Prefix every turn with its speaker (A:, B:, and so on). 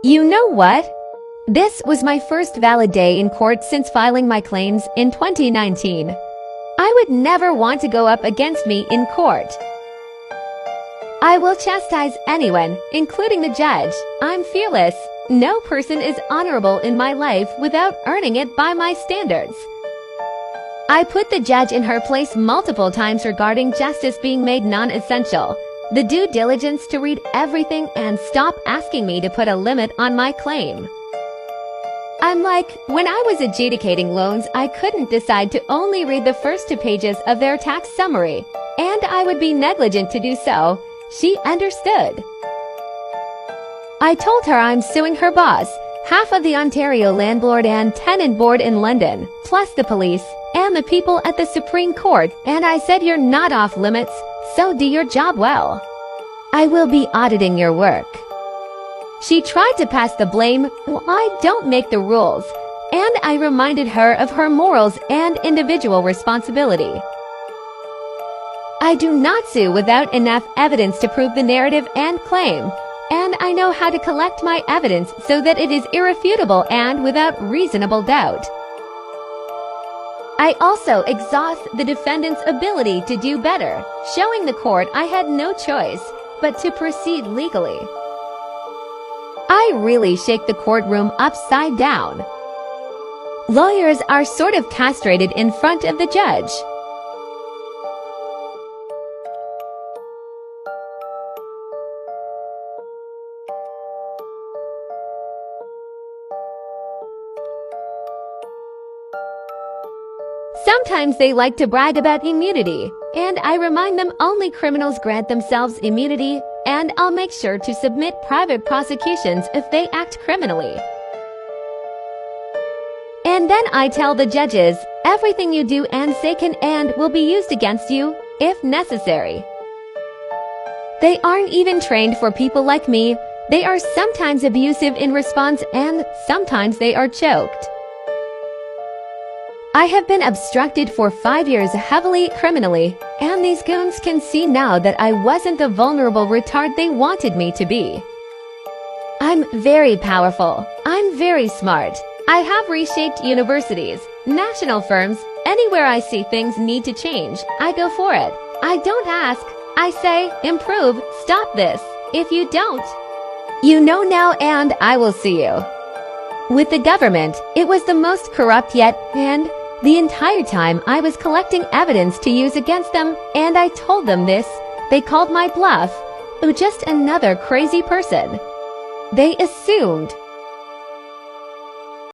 A: You know what? This was my first valid day in court since filing my claims in 2019. I would never want to go up against me in court. I will chastise anyone, including the judge. I'm fearless. No person is honorable in my life without earning it by my standards. I put the judge in her place multiple times regarding justice being made non-essential. The due diligence to read everything and stop asking me to put a limit on my claim. I'm like, when I was adjudicating loans, I couldn't decide to only read the first 2 pages of their tax summary, and I would be negligent to do so. She understood. I told her I'm suing her boss, half of the Ontario Landlord and Tenant Board in London, plus the police and the people at the Supreme Court, and I said you're not off limits, so do your job well. I will be auditing your work. She tried to pass the blame. Well, I don't make the rules, and I reminded her of her morals and individual responsibility. I do not sue without enough evidence to prove the narrative and claim, and I know how to collect my evidence so that it is irrefutable and without reasonable doubt. I also exhaust the defendant's ability to do better, showing the court I had no choice but to proceed legally. I really shake the courtroom upside down. Lawyers are sort of castrated in front of the judge. Sometimes they like to brag about immunity, and I remind them only criminals grant themselves immunity, and I'll make sure to submit private prosecutions if they act criminally. And then I tell the judges, everything you do and say can and will be used against you, if necessary. They aren't even trained for people like me. They are sometimes abusive in response and sometimes they are choked. I have been obstructed for 5 years heavily criminally, and these goons can see now that I wasn't the vulnerable retard they wanted me to be. I'm very powerful. I'm very smart. I have reshaped universities, national firms. Anywhere I see things need to change, I go for it. I don't ask. I say, improve, stop this. If you don't, you know now and I will see you. With the government, it was the most corrupt yet, and the entire time I was collecting evidence to use against them, and I told them this. They called my bluff. Oh, just another crazy person. They assumed